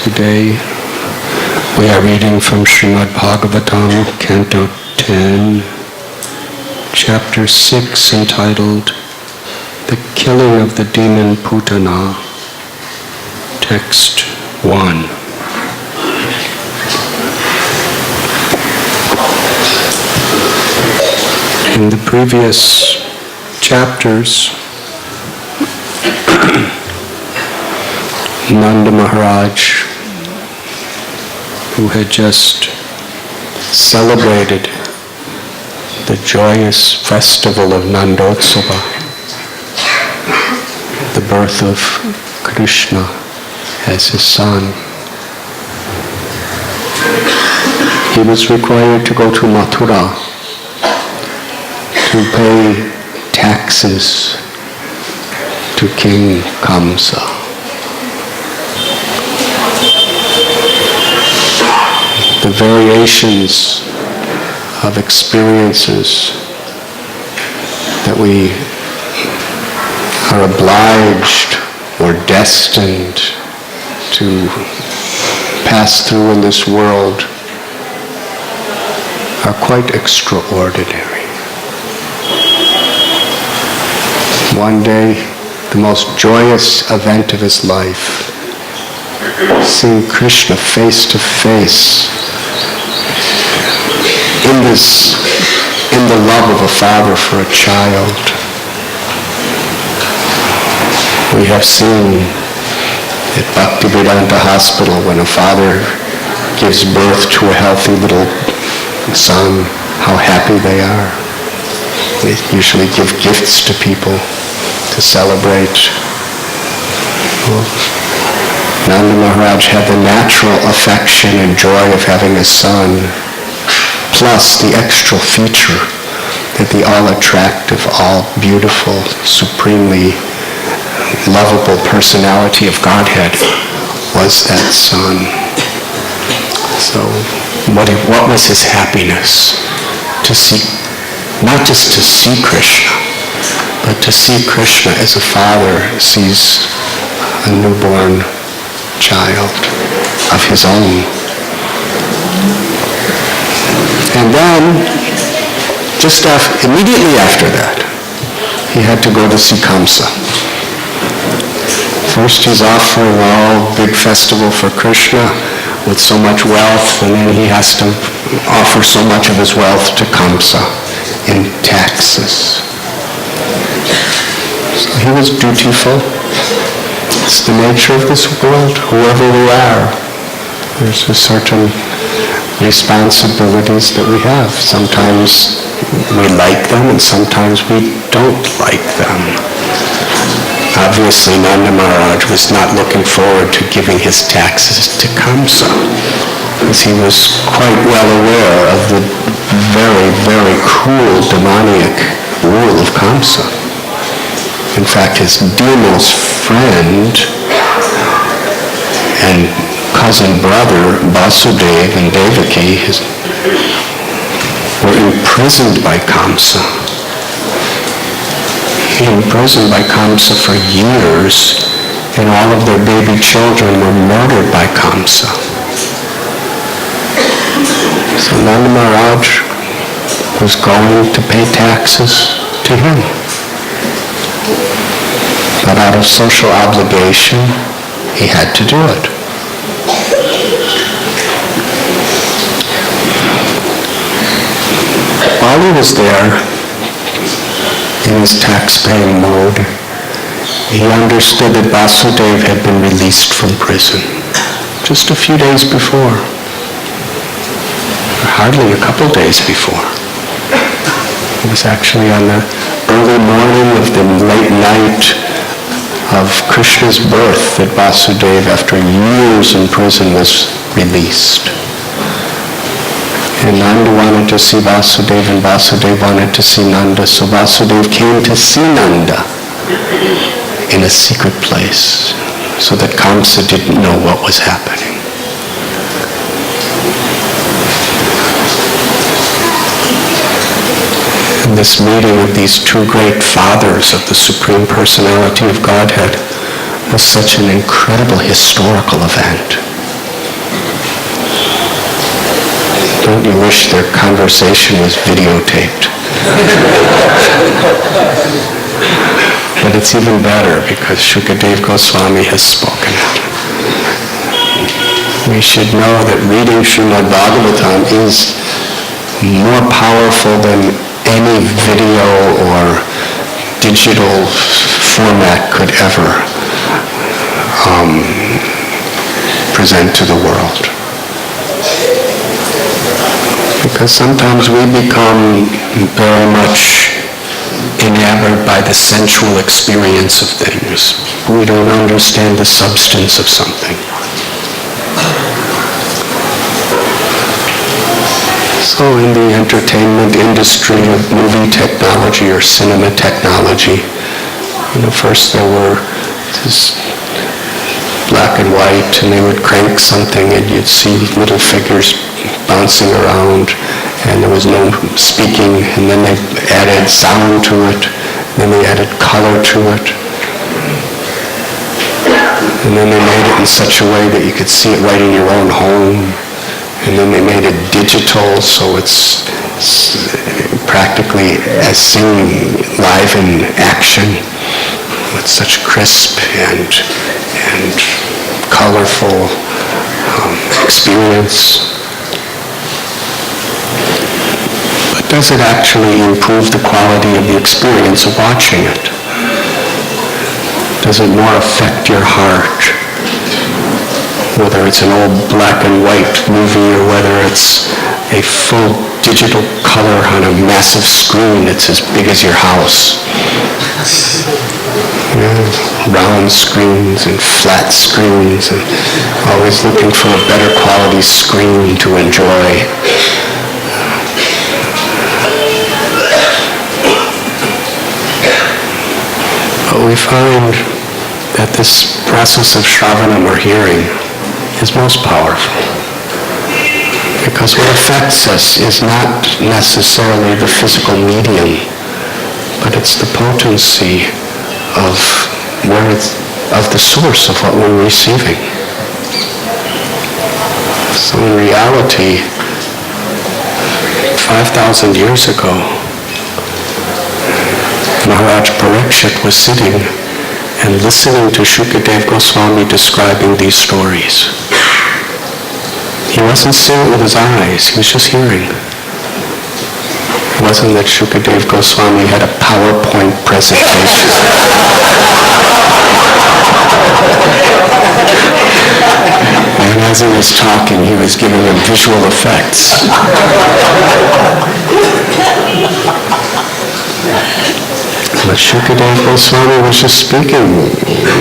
Today we are reading from Srimad Bhagavatam, Canto 10, Chapter 6, entitled The Killing of the Demon Putana, Text 1. In the previous chapters, Nanda Maharaj, who had just celebrated the joyous festival of Nandotsava, the birth of Krishna as his son, he was required to go to Mathura to pay taxes to King Kamsa. The variations of experiences that we are obliged or destined to pass through in this world are quite extraordinary. One day, the most joyous event of his life, seeing Krishna face to face in the love of a father for a child. We have seen at Bhaktivedanta Hospital when a father gives birth to a healthy little son, how happy they are. They usually give gifts to people to celebrate. Nanda Maharaj had the natural affection and joy of having a son, plus the extra feature that the all-attractive, all-beautiful, supremely lovable personality of Godhead was that son. So what was his happiness? To see, not just to see Krishna, but to see Krishna as a father sees a newborn child of his own. And then, immediately after that, he had to go to see Kamsa. First he's offering a big festival for Krishna with so much wealth, and then he has to offer so much of his wealth to Kamsa in taxes. So he was dutiful. It's the nature of this world, whoever we are. There's a certain responsibilities that we have. Sometimes we like them and sometimes we don't like them. Obviously, Nanda Maharaj was not looking forward to giving his taxes to Kamsa, because he was quite well aware of the very, very cruel, demoniac rule of Kamsa. In fact, his dearest friend and cousin brother, Vasudeva and Devaki, were imprisoned by Kamsa. Imprisoned by Kamsa for years, and all of their baby children were murdered by Kamsa. So Nanda Maharaj was going to pay taxes to him. But out of social obligation, he had to do it. While he was there, in his tax-paying mode, he understood that Vasudeva had been released from prison just a few days before, or hardly a couple days before. It was actually on the early morning of the late night of Krishna's birth that Vasudeva, after years in prison, was released. And Nanda wanted to see Vasudeva, and Vasudeva wanted to see Nanda, so Vasudeva came to see Nanda in a secret place, so that Kamsa didn't know what was happening. And this meeting of these two great fathers of the Supreme Personality of Godhead was such an incredible historical event. Don't you wish their conversation was videotaped? But it's even better because Shukadeva Goswami has spoken it. We should know that reading Srimad Bhagavatam is more powerful than any video or digital format could ever present to the world. Because sometimes we become very much enamored by the sensual experience of things. We don't understand the substance of something. So in the entertainment industry of movie technology or cinema technology, first there were this black and white, and they would crank something and you'd see little figures bouncing around, and there was no speaking, and then they added sound to it, then they added color to it, and then they made it in such a way that you could see it right in your own home, and then they made it digital, so it's practically as seeing live in action with such crisp and colorful experience. But does it actually improve the quality of the experience of watching it? Does it more affect your heart? Whether it's an old black and white movie or whether it's a full digital color on a massive screen that's as big as your house. Round screens and flat screens, and always looking for a better quality screen to enjoy. But we find that this process of shravanam or hearing is most powerful, because what affects us is not necessarily the physical medium, but it's the potency of the source of what we're receiving. So in reality, 5,000 years ago, Maharaj Parikshit was sitting and listening to Shukadeva Goswami describing these stories. He wasn't seeing it with his eyes, he was just hearing. It wasn't that Shukadeva Goswami had a PowerPoint presentation. And as he was talking, he was giving them visual effects. But Shukadeva Goswami was just speaking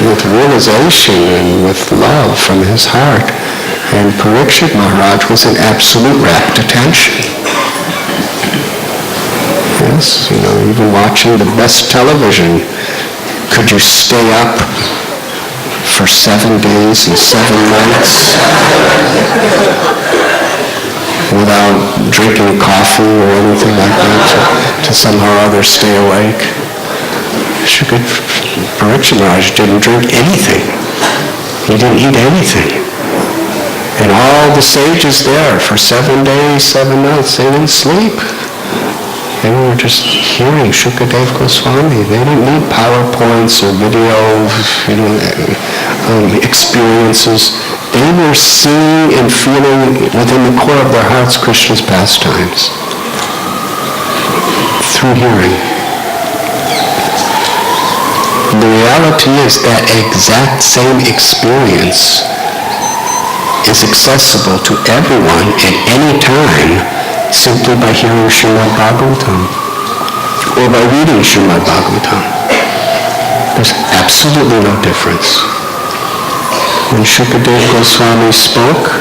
with realization and with love from his heart. And Parikshit Maharaj was in absolute rapt attention. Yes, even watching the best television, could you stay up for 7 days and 7 nights without drinking coffee or anything like that to somehow or other stay awake? Parikshit Maharaj didn't drink anything. He didn't eat anything. And all the sages there for 7 days, 7 nights, they didn't sleep. They were just hearing Shukadeva Goswami. They didn't need PowerPoints or video, experiences. They were seeing and feeling within the core of their hearts Krishna's pastimes through hearing. The reality is that exact same experience is accessible to everyone at any time simply by hearing Srimad Bhagavatam or by reading Srimad Bhagavatam. There's absolutely no difference. When Shukadeva Goswami spoke,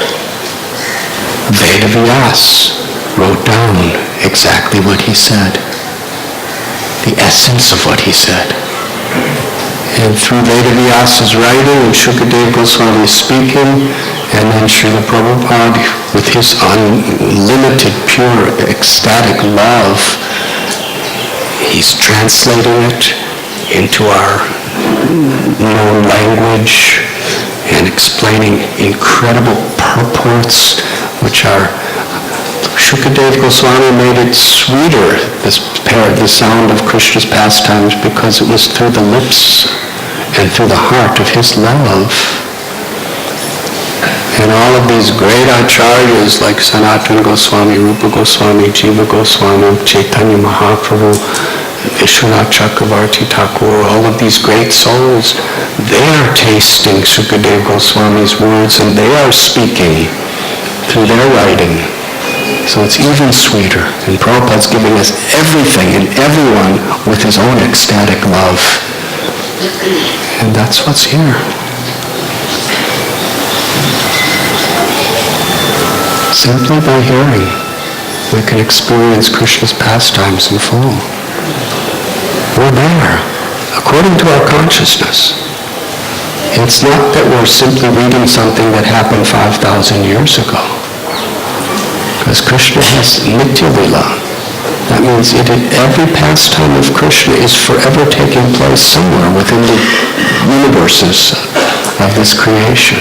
Vedavyas wrote down exactly what he said, the essence of what he said. And through Vedavyas's writing and Shukadeva Goswami speaking, and then Srila Prabhupada, with his unlimited, pure, ecstatic love, he's translating it into our known language and explaining incredible purports, which are Shukadeva Goswami made it sweeter, the sound of Krishna's pastimes, because it was through the lips and through the heart of his love. And all of these great acharyas like Sanatana Goswami, Rupa Goswami, Jiva Goswami, Chaitanya Mahaprabhu, Vishwanath Chakravarti Thakur, all of these great souls, they are tasting Shukadeva Goswami's words and they are speaking through their writing. So it's even sweeter. And Prabhupada's giving us everything and everyone with his own ecstatic love. And that's what's here. Simply by hearing, we can experience Krishna's pastimes in full. We're there, according to our consciousness. It's not that we're simply reading something that happened 5,000 years ago. Because Krishna has Nitya Lila. That means every pastime of Krishna is forever taking place somewhere within the universes of this creation.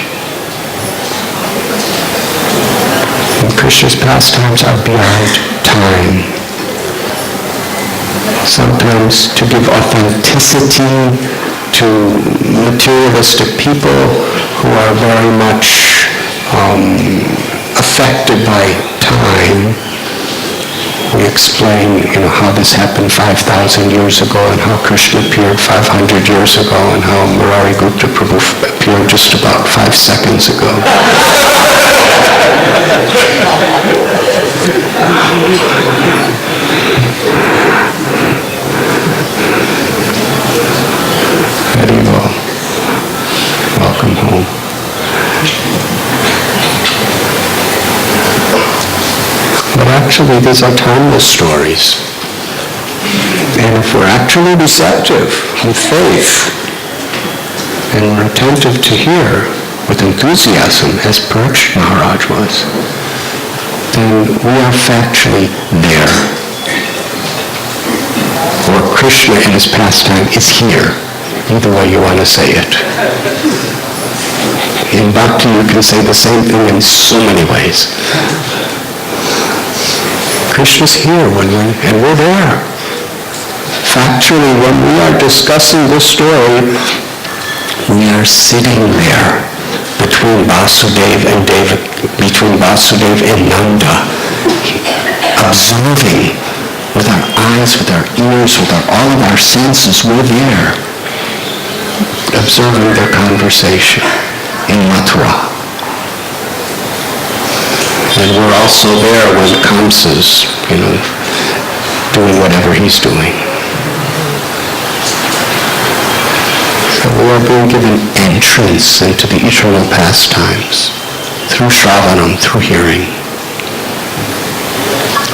And Krishna's pastimes are beyond time. Sometimes to give authenticity to materialistic people who are very much affected by time, we explain, how this happened 5,000 years ago and how Krishna appeared 500 years ago and how Murari Gupta Prabhu appeared just about 5 seconds ago. Very well. Welcome home. But actually, these are timeless stories. And if we're actually receptive with faith, and we're attentive to hear with enthusiasm, as Parikshit Maharaj was, then we are factually there. Or Krishna in his pastime is here, either way you want to say it. In bhakti, you can say the same thing in so many ways. Krishna's here and we're there. Factually, when we are discussing this story, we are sitting there between Vasudeva and Nanda, observing with our eyes, with our ears, with all of our senses. We're there, observing their conversation in Mathura. And we're also there when Kamsa's, doing whatever he's doing. So we are being given entrance into the eternal pastimes through Shravanam, through hearing.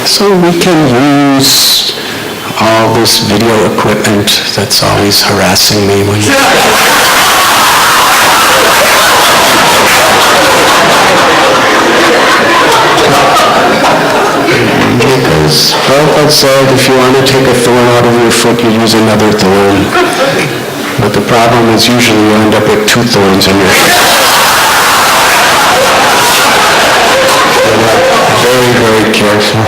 So we can use all this video equipment that's always harassing me when because Prabhupada said if you want to take a thorn out of your foot, you use another thorn. But the problem is usually you end up with 2 thorns in your foot. Very, very careful.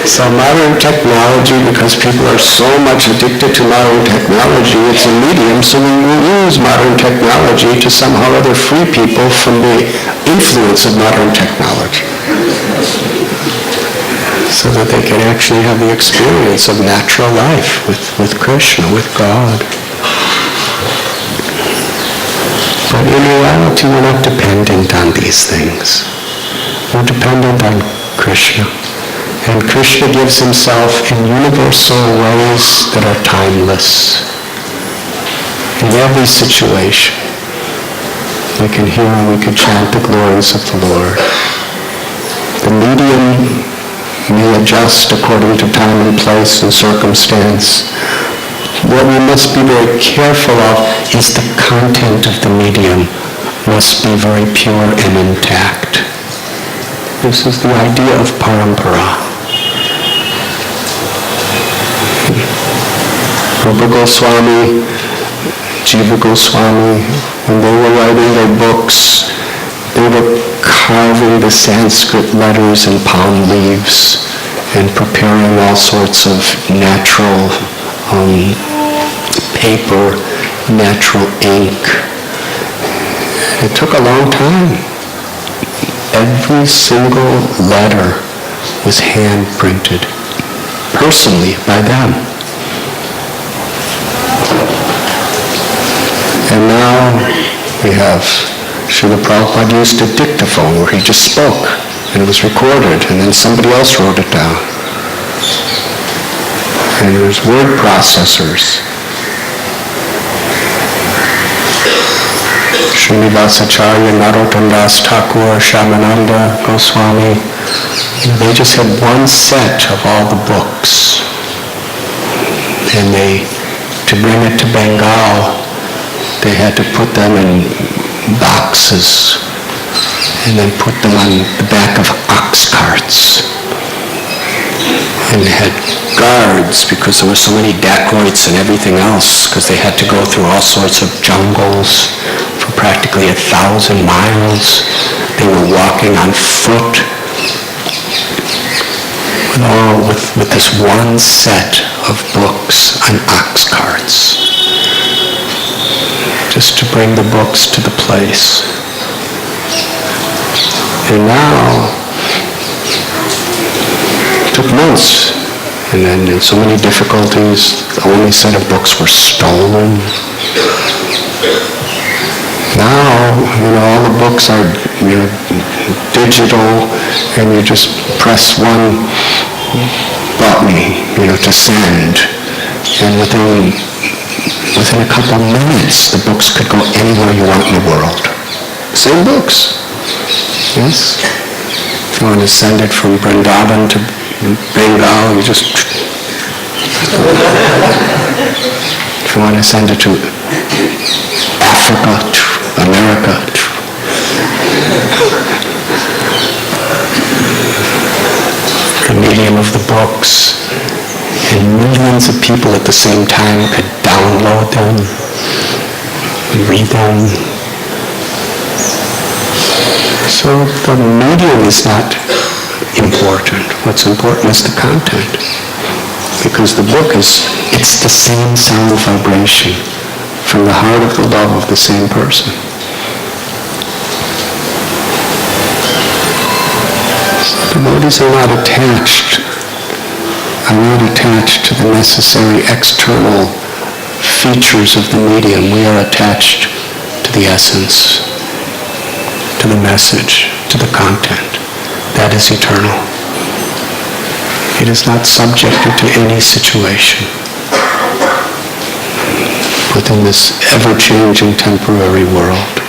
So modern technology, because people are so much addicted to modern technology, it's a medium, so we will use modern technology to somehow or other free people from the influence of modern technology, so that they can actually have the experience of natural life with Krishna, with God. But in reality, we're not dependent on these things. We're dependent on Krishna. And Krishna gives himself in universal ways that are timeless. In every situation, we can hear and we can chant the glories of the Lord. The medium may adjust according to time and place and circumstance. What we must be very careful of is the content of the medium must be very pure and intact. This is the idea of parampara. Rupa Goswami, Jiva Goswami, when they were writing their books, They were carving the Sanskrit letters in palm leaves and preparing all sorts of natural paper, natural ink. It took a long time. Every single letter was hand-printed, personally, by them. And now we have Srila Prabhupada used a dictaphone where he just spoke, and it was recorded, and then somebody else wrote it down. And there's word processors. Srinivasacharya, Narottam Das Thakur, Shamananda, Goswami, they just had one set of all the books. And to bring it to Bengal, they had to put them in boxes and then put them on the back of ox carts. And they had guards because there were so many dacoits and everything else, because they had to go through all sorts of jungles for practically 1,000 miles. They were walking on foot with this one set of books on ox carts, just to bring the books to the place. And now, it took months, and then so many difficulties. The only set of books were stolen. Now, all the books are digital, and you just press one button, to send, and within a couple minutes, the books could go anywhere you want in the world. Same books. Yes? If you want to send it from Vrindavan to Bengal, you just... If you want to send it to Africa, to America, the medium of the books, and millions of people at the same time could download them, read them. So the medium is not important. What's important is the content. Because the book it's the same sound vibration from the heart of the love of the same person. Devotees are not attached to the necessary external features of the medium. We are attached to the essence, to the message, to the content. That is eternal. It is not subjected to any situation within this ever-changing temporary world.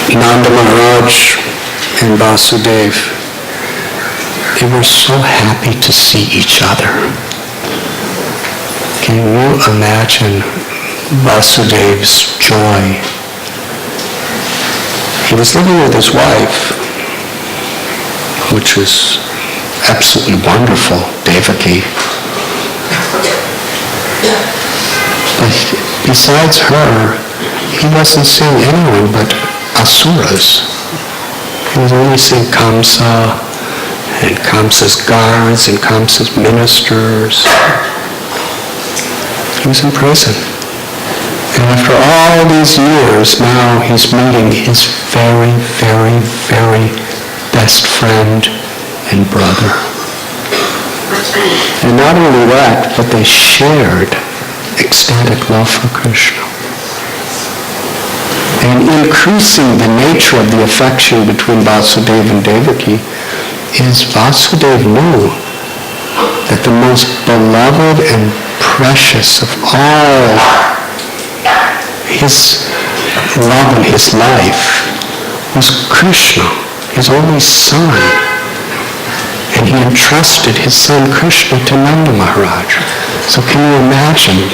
Nanda Maharaj and Vasudeva, they were so happy to see each other. Can you imagine Vasudeva's joy? He was living with his wife, which was absolutely wonderful, Devaki. But besides her, he wasn't seeing anyone but asuras. He was only seeing Kamsa and Kamsa's guards and Kamsa's ministers. He was in prison. And after all these years, now he's meeting his very, very, very best friend and brother. And not only that, but they shared ecstatic love for Krishna. And increasing the nature of the affection between Vasudeva and Devaki is Vasudeva knew that the most beloved and precious of all his love in his life was Krishna, his only son. And he entrusted his son Krishna to Nanda Maharaj. So can you imagine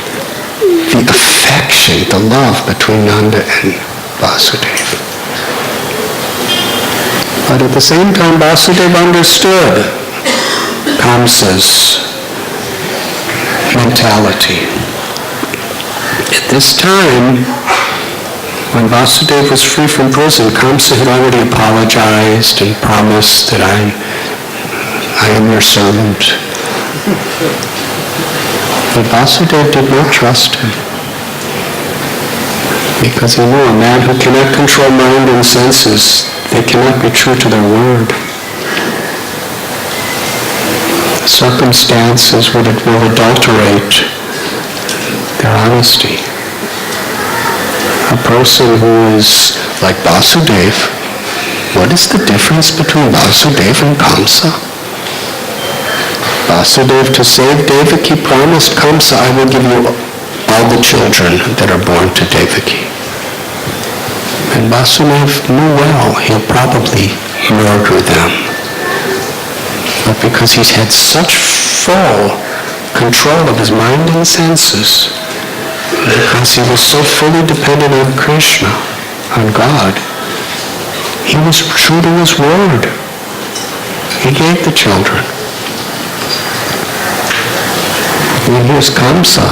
the affection, the love between Nanda and Vasudeva? But at the same time, Vasudeva understood Kamsa's mentality. At this time, when Vasudeva was free from prison, Kamsa had already apologized and promised that I am your servant. But Vasudeva did not trust him, because he knew a man who cannot control mind and senses, they cannot be true to their word. Circumstances will adulterate their honesty. A person who is like Vasudeva, what is the difference between Vasudeva and Kamsa? Vasudeva, to save Devaki, promised Kamsa, I will give you all the children that are born to Devaki. And Vasudeva knew well he'll probably murder them. But because he's had such full control of his mind and senses, because he was so fully dependent on Krishna, on God, he was true to his word. He gave the children. And here's Kamsa.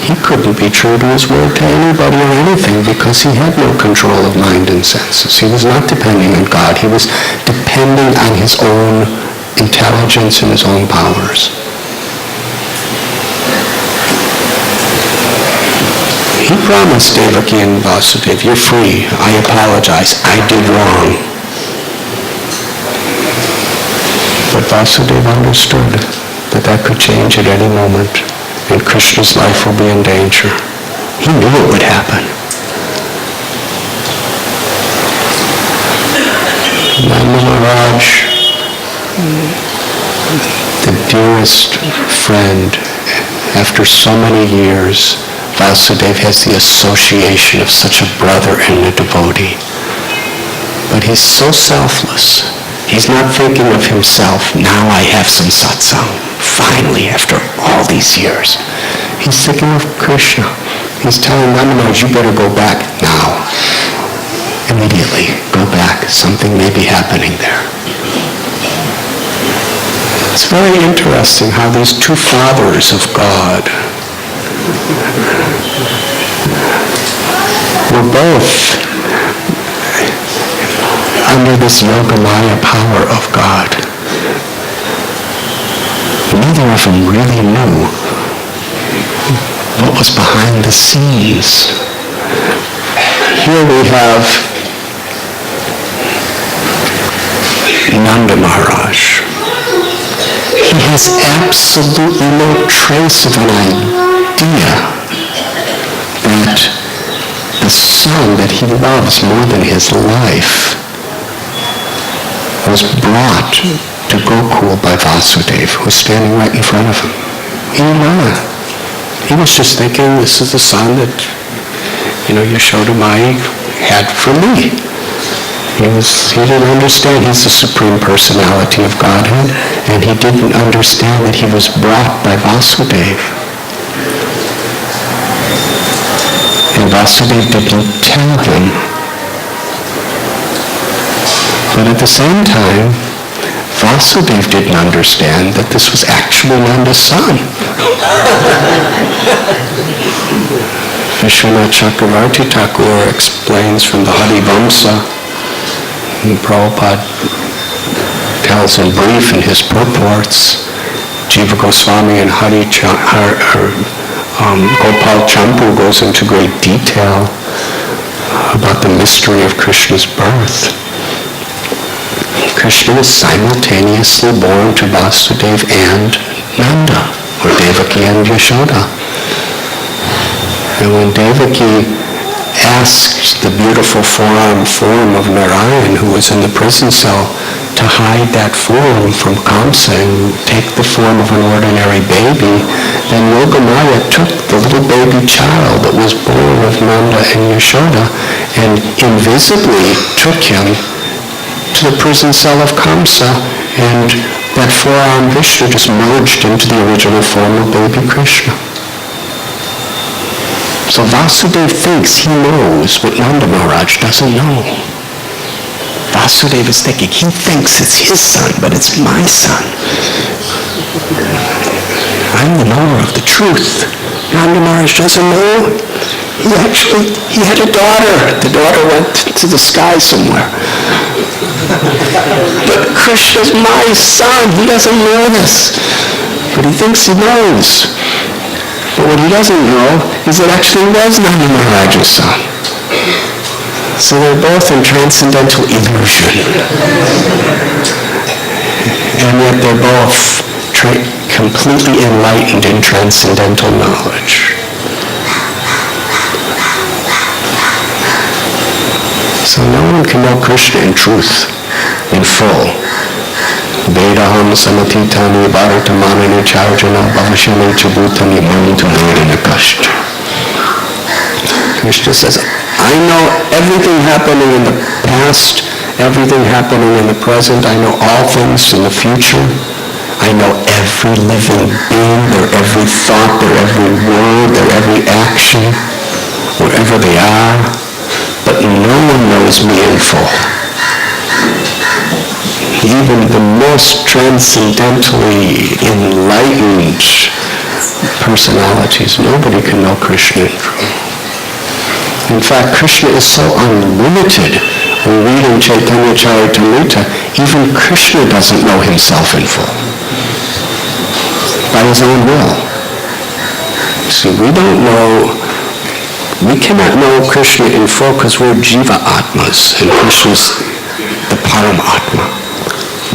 He couldn't be true to his word to anybody or anything because he had no control of mind and senses. He was not depending on God. He was depending on his own intelligence and his own powers. He promised Devaki and Vasudeva, you're free. I apologize. I did wrong. But Vasudeva understood that could change at any moment, and Krishna's life will be in danger. He knew it would happen. Nanda Maharaj, the dearest friend, after so many years, Vasudeva has the association of such a brother and a devotee. But he's so selfless. He's not thinking of himself, now I have some satsang. Finally, after all these years. He's thinking of Krishna. He's telling Nanda Maharaj, you better go back now. Immediately, go back. Something may be happening there. It's very interesting how these two fathers of God were both under this Yogamaya power of God. Neither of them really knew what was behind the scenes. Here we have Nanda Maharaj. He has absolutely no trace of an idea that the son that he loves more than his life was brought to Gokul by Vasudeva, who was standing right in front of him. He didn't know that. He was just thinking, this is the son that, Yashodamai had for me. He didn't understand he's the Supreme Personality of Godhead, and he didn't understand that he was brought by Vasudeva. And Vasudeva didn't tell him. But at the same time, Vasudeva didn't understand that this was actually Nanda's son. Vishwanath Chakravarti Thakur explains from the Harivamsa, and Prabhupada tells in brief in his purports, Jiva Goswami and Gopal Champu goes into great detail about the mystery of Krishna's birth. Krishna was simultaneously born to Vasudeva and Nanda, or Devaki and Yashoda. And when Devaki asked the beautiful form of Narayan, who was in the prison cell, to hide that form from Kamsa and take the form of an ordinary baby, then Yogamaya took the little baby child that was born of Nanda and Yashoda and invisibly took him to the prison cell of Kamsa, and that four-armed Vishnu just merged into the original form of baby Krishna. So Vasudeva thinks he knows what Nanda Maharaj doesn't know. Vasudeva is thinking, he thinks it's his son, but it's my son. I'm the knower of the truth. Nanda Maharaj doesn't know. He had a daughter. The daughter went to the sky somewhere. But Krishna's my son. He doesn't know this. But he thinks he knows. But what he doesn't know is it actually was Nanda Maharaja's son. So they're both in transcendental illusion. And yet they're both completely enlightened in transcendental knowledge. So no one can know Krishna in truth, in full. Vedaham samatitani bharatamani charjana bhavashani chabhutani manitulena kashta. Krishna says, I know everything happening in the past, everything happening in the present. I know all things in the future. I know every living being, their every thought, their every word, their every action, wherever they are. But no one knows me in full. Even the most transcendentally enlightened personalities, nobody can know Krishna in full. In fact, Krishna is so unlimited. When reading Chaitanya Charitamrita, even Krishna doesn't know himself in full. By his own will. See, we cannot know Krishna in full because we're Jiva Atmas, and Krishna's the Paramatma.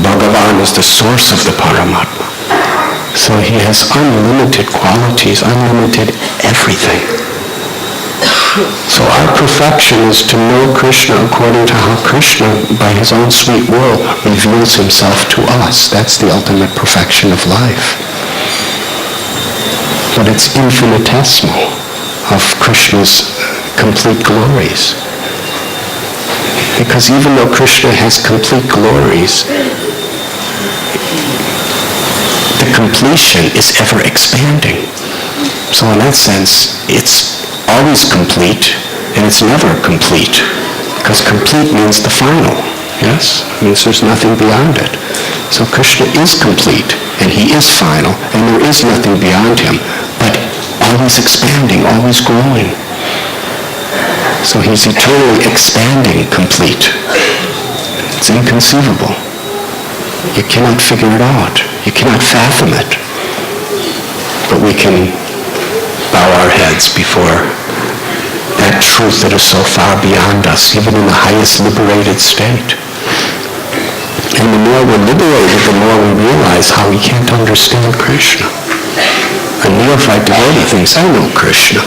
Bhagavan is the source of the Paramatma. So he has unlimited qualities, unlimited everything. So our perfection is to know Krishna according to how Krishna, by his own sweet will, reveals himself to us. That's the ultimate perfection of life. But it's infinitesimal of Krishna's complete glories. Because even though Krishna has complete glories, the completion is ever expanding. So in that sense, it's always complete, and it's never complete. Because complete means the final, yes? It means there's nothing beyond it. So Krishna is complete, and he is final, and there is nothing beyond him, but always expanding, always growing. So he's eternally expanding, complete. It's inconceivable. You cannot figure it out. You cannot fathom it. But we can bow our heads before that truth that is so far beyond us, even in the highest liberated state. And the more we're liberated, the more we realize how we can't understand Krishna. A neophyte devotee thinks, I know Krishna.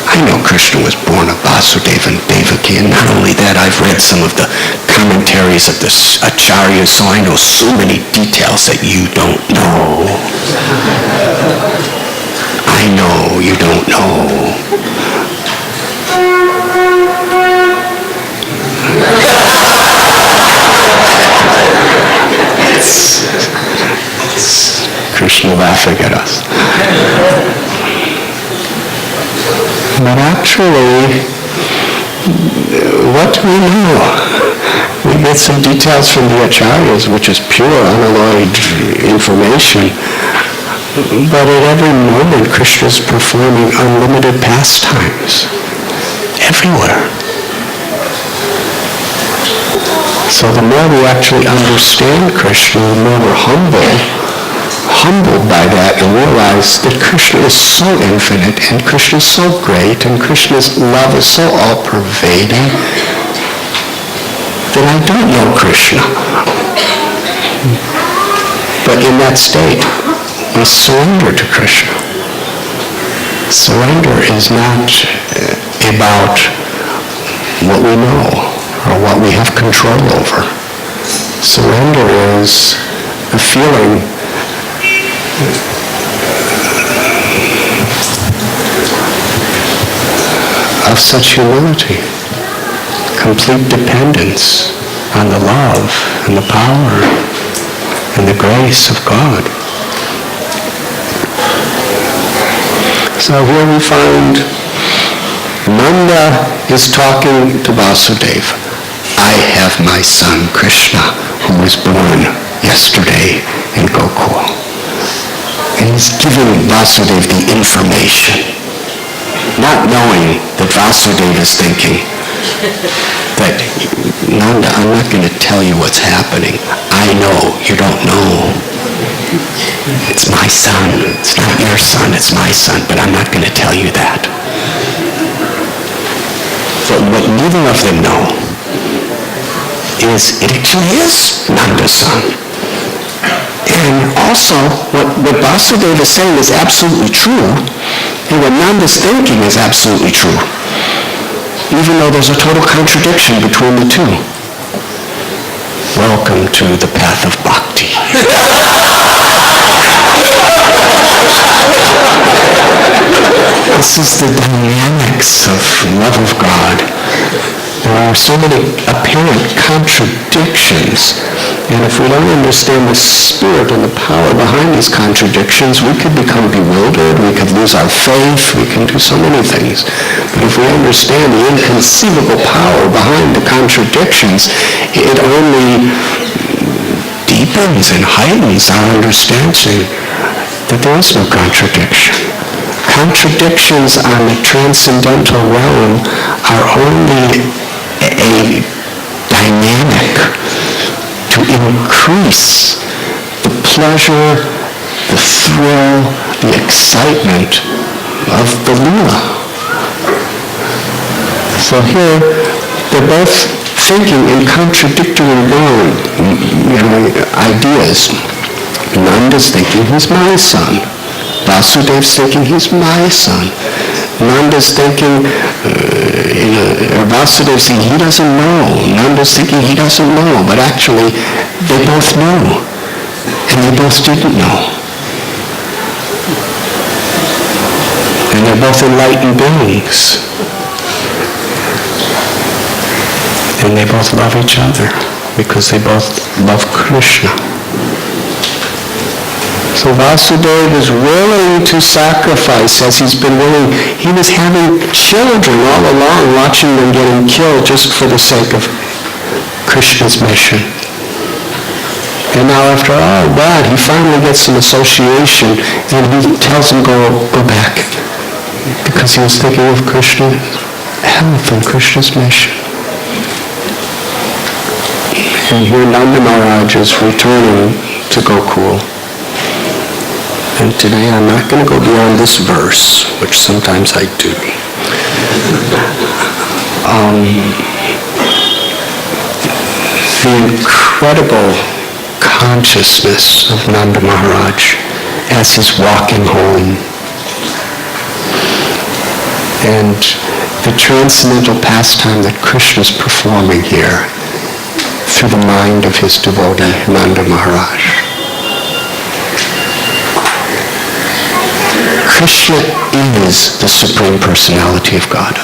I know Krishna was born of Vasudeva and Devaki, and not only that, I've read some of the commentaries of the Acharyas, so I know so many details that you don't know. I know you don't know. Krishna laughing at us. But actually, what do we know? We get some details from the Acharyas, which is pure, unalloyed information. But at every moment, Krishna is performing unlimited pastimes. Everywhere. So the more we actually understand Krishna, the more we're humbled by that, and realize that Krishna is so infinite, and Krishna is so great, and Krishna's love is so all-pervading, that I don't know Krishna. But in that state, we surrender to Krishna. Surrender is not about what we know or what we have control over. Surrender is a feeling of such humility, complete dependence on the love and the power and the grace of God. So here we find Nanda is talking to Vasudeva. I have my son Krishna, who was born yesterday in Gokul. And he's giving Vasudeva the information. not knowing that Vasudeva is thinking that, Nanda, I'm not going to tell you what's happening. I know you don't know. It's my son. It's not your son, it's my son, but I'm not going to tell you that. But what neither of them know is it actually is Nanda's son. And also, what Vasudeva is saying is absolutely true, and what Nanda's thinking is absolutely true, even though there's a total contradiction between the two. Welcome to the path of bhakti. This is the dynamics of love of God. There are so many apparent contradictions, and if we don't understand the spirit and the power behind these contradictions, we could become bewildered, we could lose our faith, we can do so many things. But if we understand the inconceivable power behind the contradictions, it only deepens and heightens our understanding that there is no contradiction. Contradictions on the transcendental realm are only a dynamic to increase the pleasure, the thrill, the excitement of the Leela. So here, they're both thinking in contradictory ideas. Nanda's thinking he's my son. Vasudeva's thinking he's my son. Nanda's thinking, Vasudeva's thinking he doesn't know. Nanda's thinking he doesn't know. But actually, they both knew. And they both didn't know. And they're both enlightened beings. And they both love each other because they both love Krishna. So Vasudeva is willing to sacrifice as he's been willing. He was having children all along, watching them getting killed just for the sake of Krishna's mission. And now after all that, he finally gets some association, and he tells him, go back. Because he was thinking of Krishna, health and Krishna's mission. And here Nanda Maharaja is returning to Gokul. And today I'm not going to go beyond this verse, which sometimes I do. The incredible consciousness of Nanda Maharaj as he's walking home. And the transcendental pastime that Krishna's performing here through the mind of his devotee, Nanda Maharaj. Krishna is the Supreme Personality of God.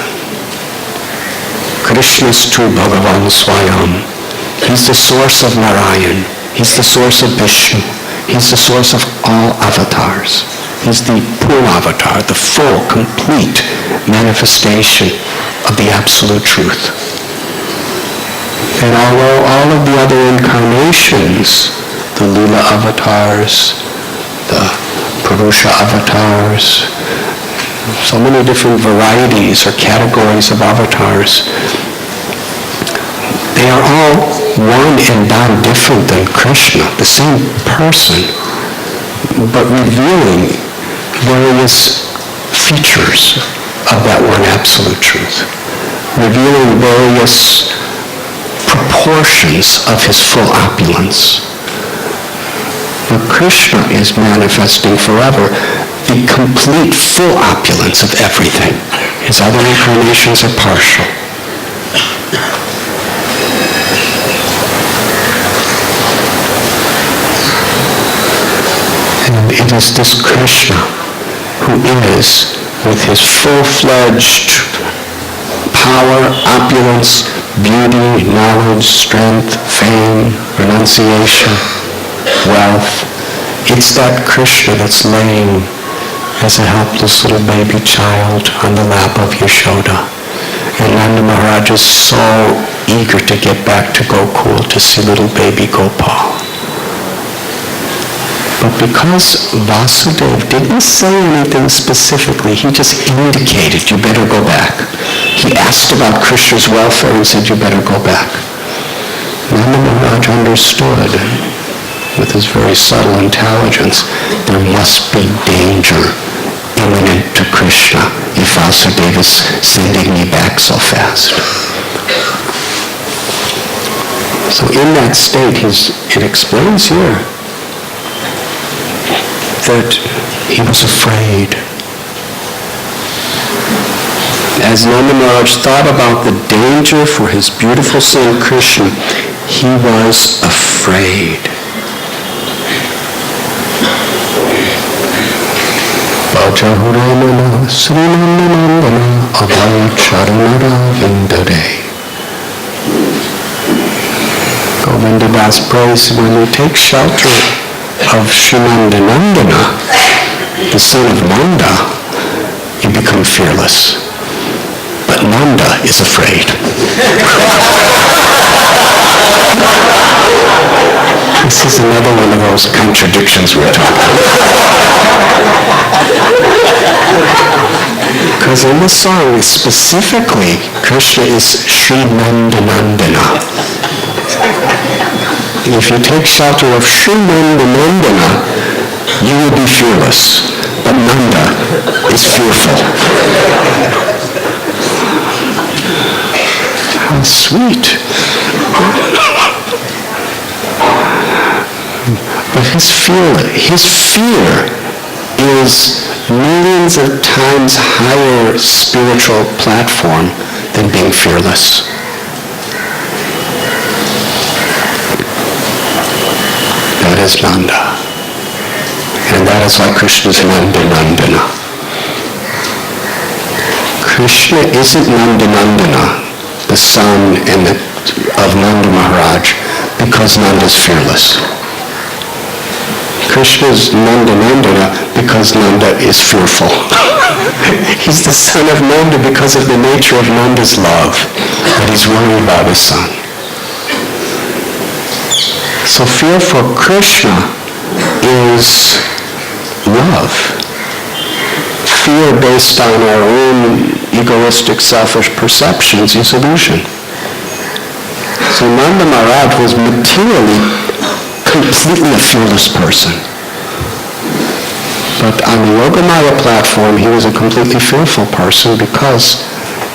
Krishna's true Bhagavan Swayam. He's the source of Narayan. He's the source of Vishnu. He's the source of all avatars. He's the Purna avatar, the full, complete manifestation of the absolute truth. And although all of the other incarnations, the Leela avatars, the Purusha avatars, so many different varieties or categories of avatars, they are all one and not different than Krishna, the same person, but revealing various features of that one absolute truth, revealing various proportions of his full opulence. But Krishna is manifesting forever the complete full opulence of everything. His other incarnations are partial. And it is this Krishna who is, with his full-fledged power, opulence, beauty, knowledge, strength, fame, renunciation, wealth. It's that Krishna that's laying as a helpless little baby child on the lap of Yashoda. And Nanda Maharaj is so eager to get back to Gokul to see little baby Gopal. But because Vasudeva didn't say anything specifically, he just indicated, you better go back. He asked about Krishna's welfare and said, you better go back. Nanda Maharaj understood, with his very subtle intelligence, there must be danger imminent to Krishna if Vasudeva is sending me back so fast. So in that state, it explains here that he was afraid. As Nanda Maharaj thought about the danger for his beautiful son Krishna, he was afraid. Bhajahuramana Srinandana Abhayacharanara Vindare. Govinda Das prays, when you take shelter of Srimad-Nandana, the son of Nanda, you become fearless. But Nanda is afraid. This is another one of those contradictions we're talking about. Because in the song, specifically, Krishna is Srimad-Nandana. If you take shelter of Srimad-Nandana, you will be fearless. But Nanda is fearful. How sweet. But his fear is millions of times higher spiritual platform than being fearless. That is Nanda. And that is why Krishna is Nanda-Nandana. Krishna isn't Nanda-Nandana, the son of Nanda Maharaj, because Nanda is fearless. Krishna is Nanda-Nandana because Nanda is fearful. He's the son of Nanda because of the nature of Nanda's love, that he's worried about his son. So fear for Krishna is love. Fear based on our own egoistic, selfish perceptions is illusion. So Nanda Maharaj was materially completely a fearless person. But on the Yogamaya platform, he was a completely fearful person because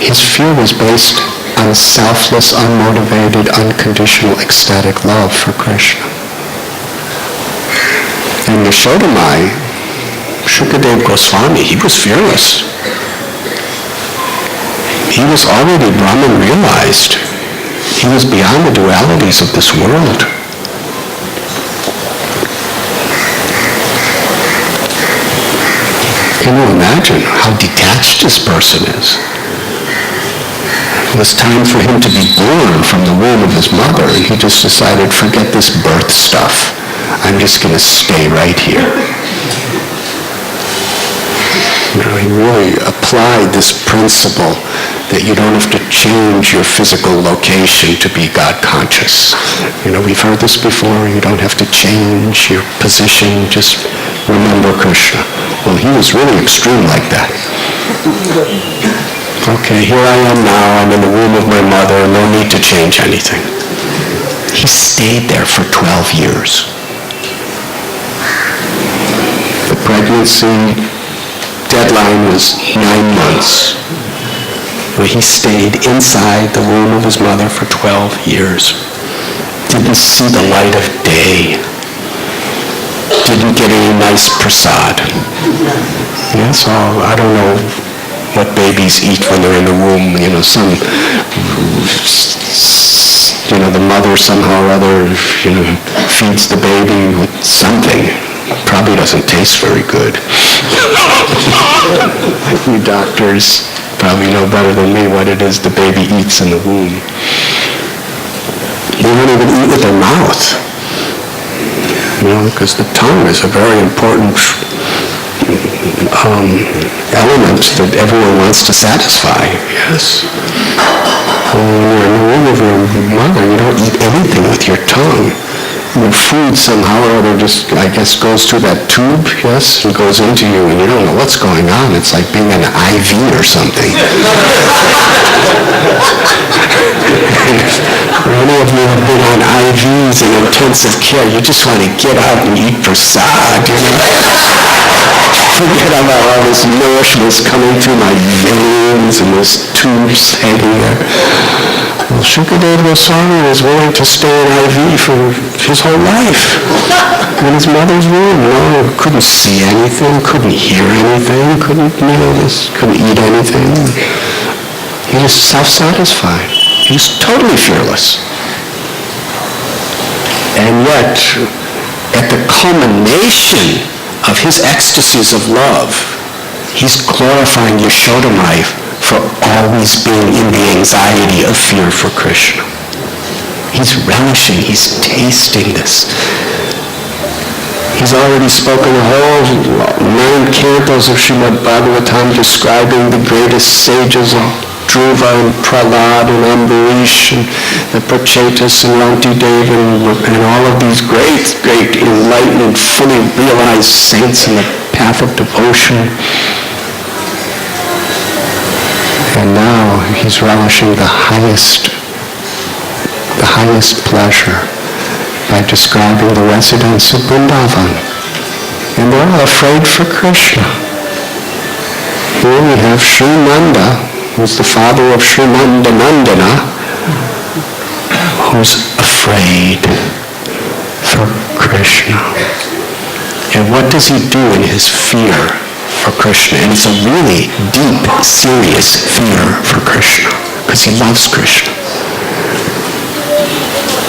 his fear was based on selfless, unmotivated, unconditional, ecstatic love for Krishna. And Yashodamai, Shukadeva Goswami, he was fearless. He was already Brahman realized. He was beyond the dualities of this world. Can you imagine how detached this person is? It was time for him to be born from the womb of his mother, and he just decided, forget this birth stuff. I'm just going to stay right here. You know, he really applied this principle that you don't have to change your physical location to be God conscious. You know, we've heard this before. You don't have to change your position. Just remember Krishna. Well, he was really extreme like that. Okay, here I am now. I'm in the womb of my mother. No need to change anything. He stayed there for 12 years. The pregnancy deadline was 9 months. But he stayed inside the womb of his mother for 12 years. Didn't see the light of day. Didn't get any nice prasad. Yeah, so I don't know what babies eat when they're in the womb. You know, the mother somehow or other, feeds the baby with something. Probably doesn't taste very good. You doctors probably know better than me what it is the baby eats in the womb. They don't even eat with their mouth. Because the tongue is a very important element that everyone wants to satisfy. Yes. When you're in the womb of your mother, you don't eat anything with your tongue. the food somehow or other just, I guess, goes through that tube, yes, and goes into you, and you don't know what's going on. It's like being an IV or something. For any of you who have been on IVs in intensive care, you just want to get out and eat prasad, you know? Forget about all this nourishment coming through my veins and those tubes hanging there. Well, Shukadeva Goswami was willing to stay in IV for his whole life. In his mother's womb, couldn't see anything, couldn't hear anything, couldn't eat anything. He was self-satisfied. He was totally fearless. And yet, at the culmination of his ecstasies of love, he's glorifying Yashodamai for always being in the anxiety of fear for Krishna. He's relishing, he's tasting this. He's already spoken a whole 9 cantos of Srimad Bhagavatam describing the greatest sages of Dhruva and Prahlad and Ambarish and the Prachetas and Rantideva and all of these great, great enlightened, fully realized saints in the path of devotion. And now he's relishing the highest pleasure by describing the residents of Vrindavan. And they're all afraid for Krishna. Here we have Sri Nanda, who's the father of Sri Nandana, who's afraid for Krishna. And what does he do in his fear for Krishna? And it's a really deep, serious fear for Krishna, because he loves Krishna.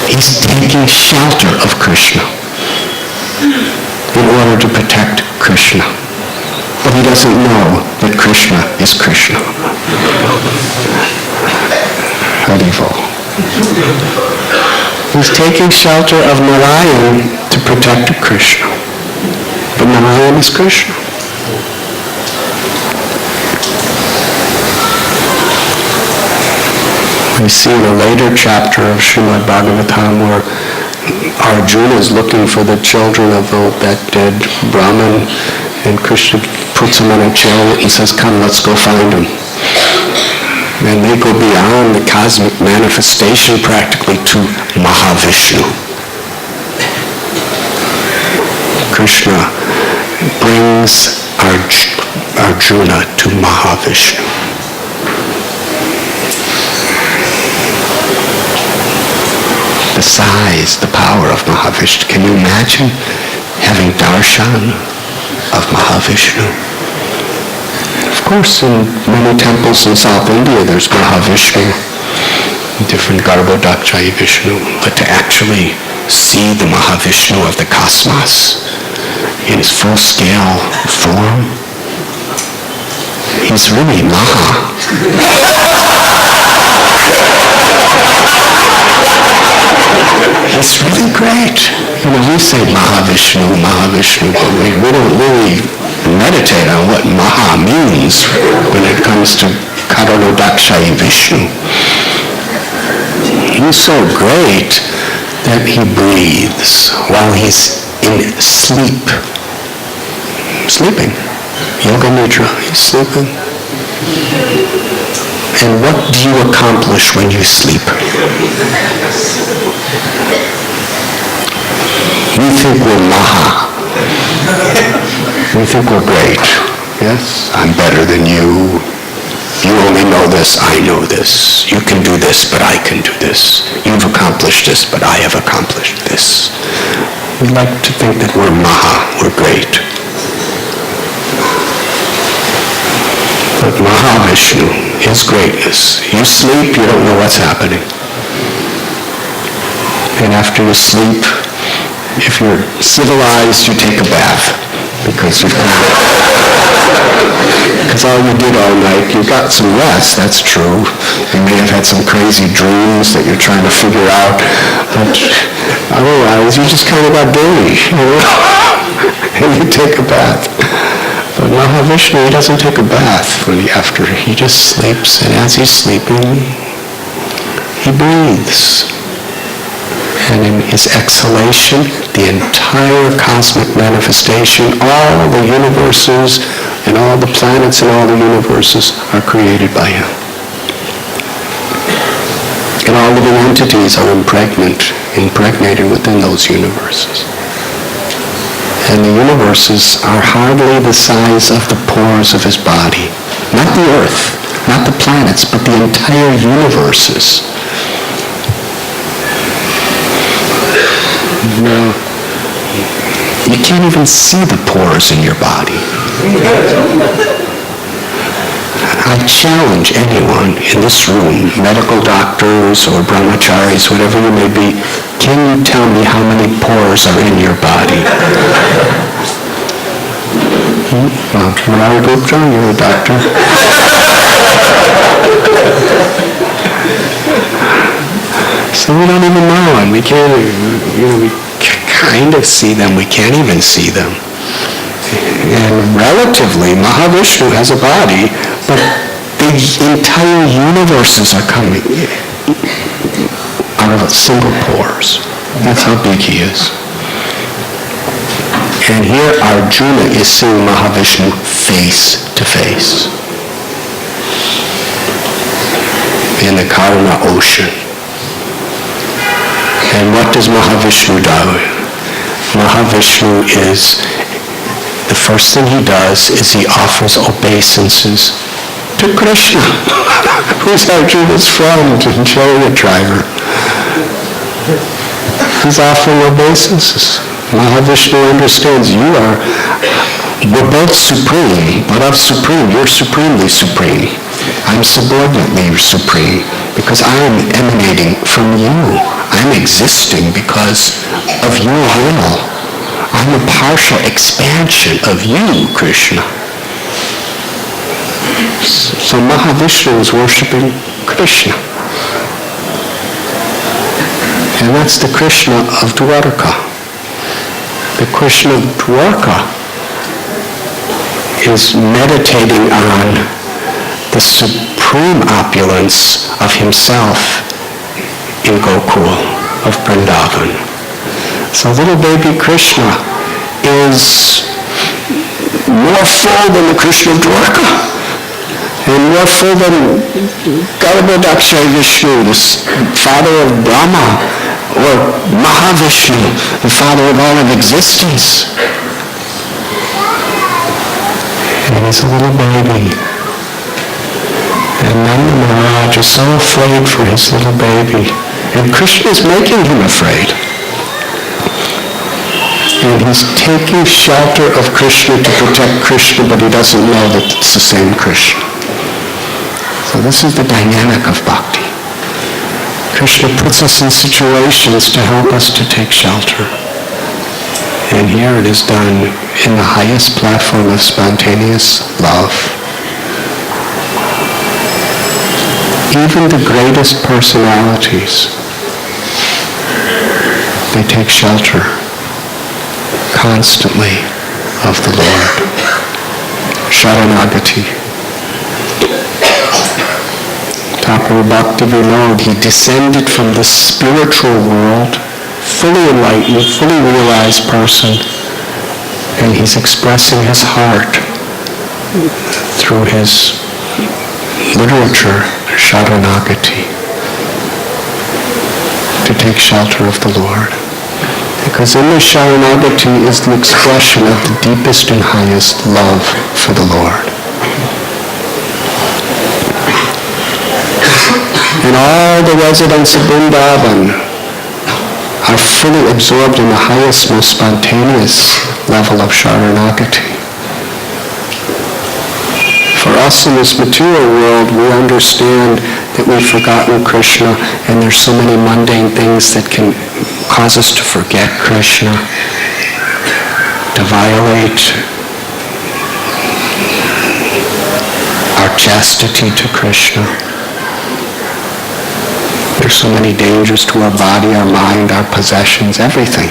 He's taking shelter of Krishna in order to protect Krishna. But he doesn't know that Krishna is Krishna. Harivol. He's taking shelter of Narayan to protect Krishna. But Narayan is Krishna. We see in a later chapter of Srimad Bhagavatam where Arjuna is looking for the children of that dead Brahmin, and Krishna puts him on a chariot and says, "Come, let's go find him." And they go beyond the cosmic manifestation practically to Mahavishnu. Krishna brings Arjuna to Mahavishnu. The size, the power of Mahavishnu. Can you imagine having darshan of Mahavishnu? Of course, in many temples in South India, there's Mahavishnu, different Garbhodakshaya Vishnu, but to actually see the Mahavishnu of the cosmos in his full-scale form, he's really Maha. It's really great. We say Mahavishnu, but we don't really meditate on what Maha means when it comes to Karanodakshaya Vishnu. He's so great that he breathes while he's in sleep. Sleeping. Yoga Nidra, he's sleeping. And what do you accomplish when you sleep? We think we're Maha. We think we're great. Yes, I'm better than you. You only know this, I know this. You can do this, but I can do this. You've accomplished this, but I have accomplished this. We like to think that we're Maha, we're great. But Mahavishnu, his greatness. You sleep, you don't know what's happening. And after you sleep, if you're civilized, you take a bath. Because all you did all night, you got some rest, that's true. You may have had some crazy dreams that you're trying to figure out. But otherwise, you just kind of got dirty, and you take a bath. But Mahavishnu, he doesn't take a bath after. He just sleeps, and as he's sleeping, he breathes. And in his exhalation, the entire cosmic manifestation, all the universes and all the planets and all the universes are created by him. And all living entities are impregnated within those universes. And the universes are hardly the size of the pores of his body. Not the earth, not the planets, but the entire universes. No, you can't even see the pores in your body. I challenge anyone in this room, medical doctors or brahmacharis, whatever you may be, can you tell me how many pores are in your body? Maharaja Gupta, you're a doctor. So we don't even know, and we can't, we kind of see them, we can't even see them. And relatively, Mahavishnu has a body, but the entire universes are coming out of single pores. That's how big he is. And here Arjuna is seeing Mahavishnu face to face in the Karuna ocean. And what does Mahavishnu do? Mahavishnu is, the first thing he does is he offers obeisances to Krishna, who's Arjuna's friend and chariot driver. He's offering obeisances. Mahavishnu understands we're both supreme, but of supreme, you're supremely supreme. I'm subordinately supreme because I am emanating from you. I'm existing because of your will. I'm a partial expansion of you, Krishna. So Mahavishnu is worshipping Krishna. And that's the Krishna of Dwarka. The Krishna of Dwarka is meditating on the supreme opulence of himself in Gokul, of Vrindavan. So little baby Krishna is more full than the Krishna of Dwarka, and more full than Garbhodakshaya Vishnu, the father of Brahma, or Mahavishnu, the father of all of existence. And he's a little baby. And Nanda Maharaj is so afraid for his little baby. And Krishna is making him afraid. And he's taking shelter of Krishna to protect Krishna, but he doesn't know that it's the same Krishna. So this is the dynamic of bhakti. Krishna puts us in situations to help us to take shelter. And here it is done in the highest platform of spontaneous love. Even the greatest personalities, they take shelter constantly of the Lord. Sharanagati. Thakur Bhakti Vinod, he descended from the spiritual world, fully enlightened, fully realized person, and he's expressing his heart through his literature, Sharanagati, to take shelter of the Lord. Because in the Sharanagati is the expression of the deepest and highest love for the Lord. And all the residents of Vrindavan are fully absorbed in the highest, most spontaneous level of Sharanagati. For us in this material world, we understand that we've forgotten Krishna, and there's so many mundane things that can cause us to forget Krishna, to violate our chastity to Krishna. There's so many dangers to our body, our mind, our possessions, everything.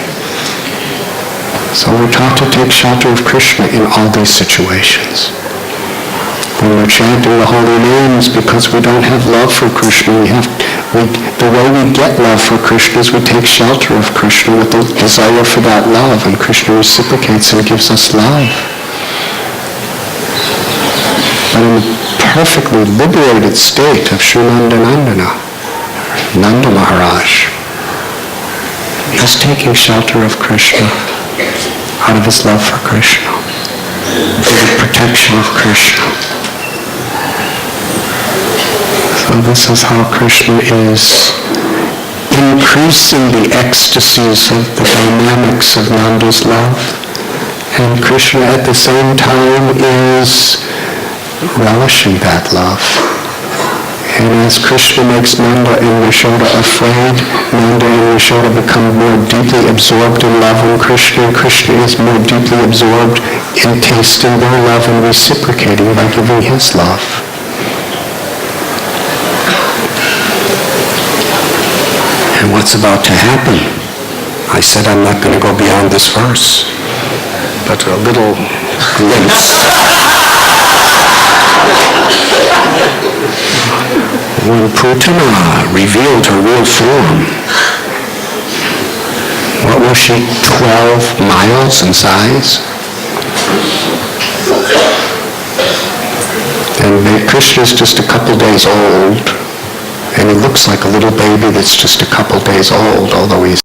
So we're taught to take shelter of Krishna in all these situations. When we're chanting the holy names, because we don't have love for Krishna, The way we get love for Krishna is we take shelter of Krishna with the desire for that love, and Krishna reciprocates and gives us love. But in the perfectly liberated state of Sri Nanda Maharaj, he's taking shelter of Krishna out of his love for Krishna, for the protection of Krishna. So this is how Krishna is increasing the ecstasies of the dynamics of Nanda's love. And Krishna at the same time is relishing that love. And as Krishna makes Nanda and Yashoda afraid, Nanda and Yashoda become more deeply absorbed in loving Krishna, and Krishna is more deeply absorbed in tasting their love and reciprocating by giving his love. And what's about to happen? I said I'm not going to go beyond this verse, but a little glimpse. When Putana revealed her real form, what was she, 12 miles in size? And Krishna's just a couple days old. And he looks like a little baby that's just a couple days old, although he's